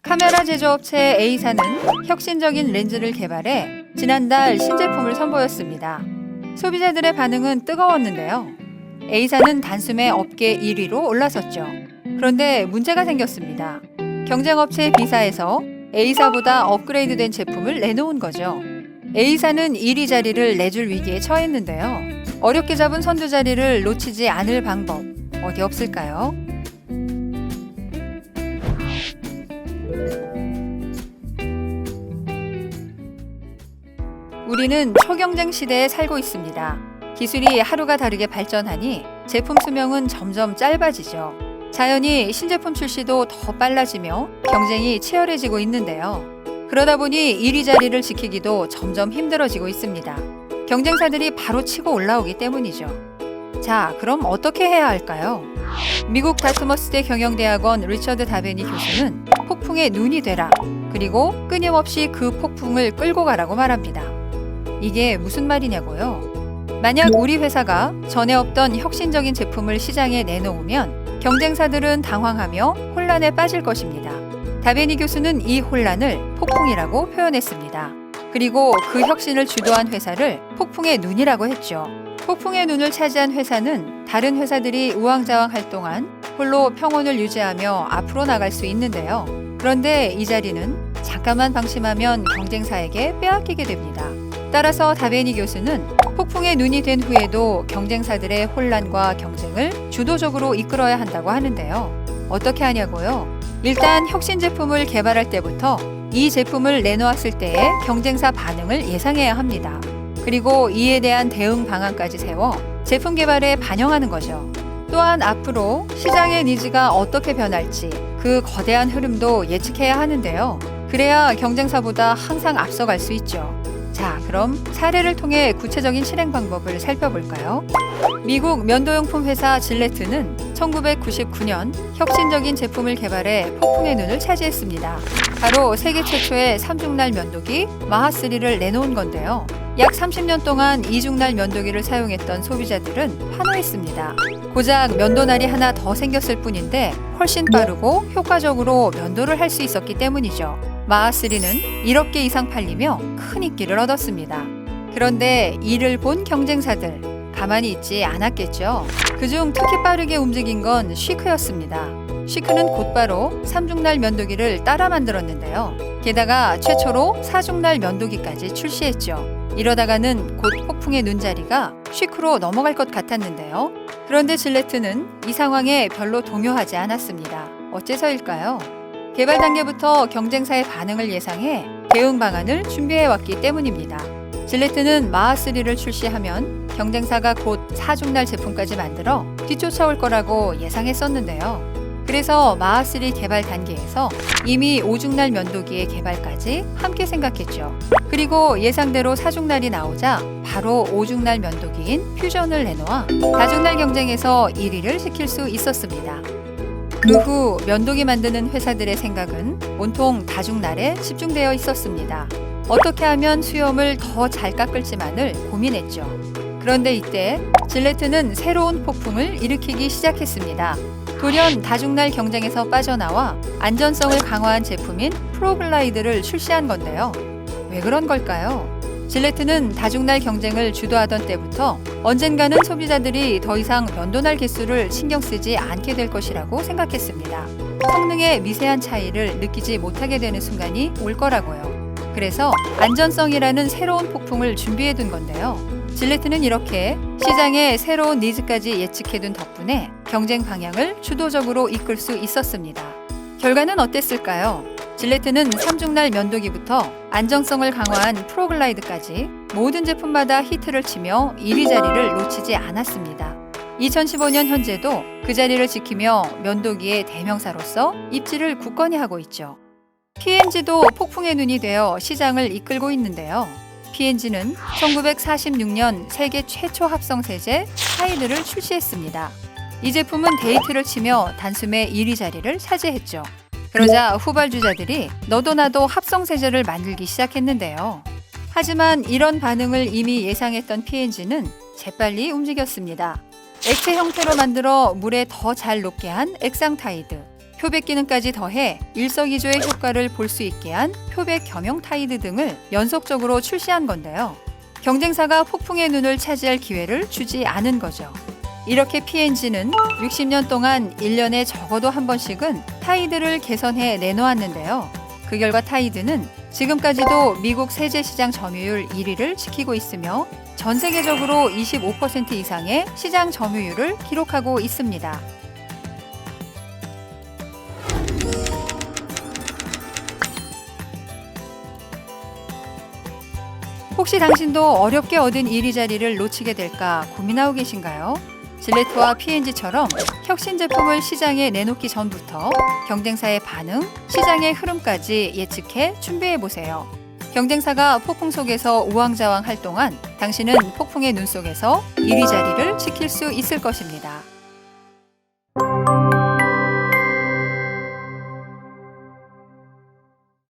카메라 제조업체 A사는 혁신적인 렌즈를 개발해 지난달 신제품을 선보였습니다. 소비자들의 반응은 뜨거웠는데요. A사는 단숨에 업계 1위로 올라섰죠. 그런데 문제가 생겼습니다. 경쟁업체 B사에서 A사보다 업그레이드된 제품을 내놓은 거죠. A사는 1위 자리를 내줄 위기에 처했는데요. 어렵게 잡은 선두 자리를 놓치지 않을 방법 어디 없을까요? 우리는 초경쟁 시대에 살고 있습니다. 기술이 하루가 다르게 발전하니 제품 수명은 점점 짧아지죠. 자연히 신제품 출시도 더 빨라지며 경쟁이 치열해지고 있는데요. 그러다 보니 1위 자리를 지키기도 점점 힘들어지고 있습니다. 경쟁사들이 바로 치고 올라오기 때문이죠. 자, 그럼 어떻게 해야 할까요? 미국 다트머스대 경영대학원 리처드 다베니 교수는 폭풍의 눈이 되라, 그리고 끊임없이 그 폭풍을 끌고 가라고 말합니다. 이게 무슨 말이냐고요? 만약 우리 회사가 전에 없던 혁신적인 제품을 시장에 내놓으면 경쟁사들은 당황하며 혼란에 빠질 것입니다. 다베니 교수는 이 혼란을 폭풍이라고 표현했습니다. 그리고 그 혁신을 주도한 회사를 폭풍의 눈이라고 했죠. 폭풍의 눈을 차지한 회사는 다른 회사들이 우왕좌왕할 동안 홀로 평온을 유지하며 앞으로 나갈 수 있는데요. 그런데 이 자리는 잠깐만 방심하면 경쟁사에게 빼앗기게 됩니다. 따라서 다베니 교수는 폭풍의 눈이 된 후에도 경쟁사들의 혼란과 경쟁을 주도적으로 이끌어야 한다고 하는데요. 어떻게 하냐고요? 일단 혁신 제품을 개발할 때부터 이 제품을 내놓았을 때의 경쟁사 반응을 예상해야 합니다. 그리고 이에 대한 대응 방안까지 세워 제품 개발에 반영하는 거죠. 또한 앞으로 시장의 니즈가 어떻게 변할지 그 거대한 흐름도 예측해야 하는데요. 그래야 경쟁사보다 항상 앞서갈 수 있죠. 자, 그럼 사례를 통해 구체적인 실행 방법을 살펴볼까요? 미국 면도용품 회사 질레트는 1999년 혁신적인 제품을 개발해 폭풍의 눈을 차지했습니다. 바로 세계 최초의 3중날 면도기 마하3를 내놓은 건데요. 약 30년 동안 2중날 면도기를 사용했던 소비자들은 환호했습니다. 고작 면도날이 하나 더 생겼을 뿐인데 훨씬 빠르고 효과적으로 면도를 할 수 있었기 때문이죠. 마하3는 1억 개 이상 팔리며 큰 인기를 얻었습니다. 그런데 이를 본 경쟁사들 가만히 있지 않았겠죠. 그중 특히 빠르게 움직인 건 쉬크였습니다. 쉬크는 곧바로 3중날 면도기를 따라 만들었는데요. 게다가 최초로 4중날 면도기까지 출시했죠. 이러다가는 곧 폭풍의 눈자리가 쉬크로 넘어갈 것 같았는데요. 그런데 질레트는 이 상황에 별로 동요하지 않았습니다. 어째서일까요? 개발 단계부터 경쟁사의 반응을 예상해 대응 방안을 준비해왔기 때문입니다. 질레트는 마하3를 출시하면 경쟁사가 곧 4중날 제품까지 만들어 뒤쫓아올 거라고 예상했었는데요. 그래서 마하3 개발 단계에서 이미 5중날 면도기의 개발까지 함께 생각했죠. 그리고 예상대로 4중날이 나오자 바로 5중날 면도기인 퓨전을 내놓아 다중날 경쟁에서 1위를 지킬 수 있었습니다. 그 후 면도기 만드는 회사들의 생각은 온통 다중날에 집중되어 있었습니다. 어떻게 하면 수염을 더 잘 깎을지만을 고민했죠. 그런데 이때 질레트는 새로운 폭풍을 일으키기 시작했습니다. 돌연 다중날 경쟁에서 빠져나와 안전성을 강화한 제품인 프로글라이드를 출시한 건데요. 왜 그런 걸까요? 질레트는 다중날 경쟁을 주도하던 때부터 언젠가는 소비자들이 더 이상 면도날 개수를 신경 쓰지 않게 될 것이라고 생각했습니다. 성능의 미세한 차이를 느끼지 못하게 되는 순간이 올 거라고요. 그래서 안전성이라는 새로운 폭풍을 준비해둔 건데요. 질레트는 이렇게 시장의 새로운 니즈까지 예측해둔 덕분에 경쟁 방향을 주도적으로 이끌 수 있었습니다. 결과는 어땠을까요? 질레트는 3중날 면도기부터 안정성을 강화한 프로글라이드까지 모든 제품마다 히트를 치며 1위 자리를 놓치지 않았습니다. 2015년 현재도 그 자리를 지키며 면도기의 대명사로서 입지를 굳건히 하고 있죠. P&G도 폭풍의 눈이 되어 시장을 이끌고 있는데요. P&G는 1946년 세계 최초 합성세제 타이드를 출시했습니다. 이 제품은 데이트를 치며 단숨에 1위 자리를 차지했죠. 그러자 후발주자들이 너도 나도 합성세제를 만들기 시작했는데요. 하지만 이런 반응을 이미 예상했던 P&G는 재빨리 움직였습니다. 액체 형태로 만들어 물에 더 잘 녹게 한 액상타이드, 표백 기능까지 더해 일석이조의 효과를 볼 수 있게 한 표백 겸용 타이드 등을 연속적으로 출시한 건데요. 경쟁사가 폭풍의 눈을 차지할 기회를 주지 않은 거죠. 이렇게 P&G는 60년 동안 1년에 적어도 한 번씩은 타이드를 개선해 내놓았는데요. 그 결과 타이드는 지금까지도 미국 세제시장 점유율 1위를 지키고 있으며 전 세계적으로 25% 이상의 시장 점유율을 기록하고 있습니다. 혹시 당신도 어렵게 얻은 1위 자리를 놓치게 될까 고민하고 계신가요? 질레트와 P&G처럼 혁신 제품을 시장에 내놓기 전부터 경쟁사의 반응, 시장의 흐름까지 예측해 준비해 보세요. 경쟁사가 폭풍 속에서 우왕좌왕 할 동안 당신은 폭풍의 눈 속에서 1위 자리를 지킬 수 있을 것입니다.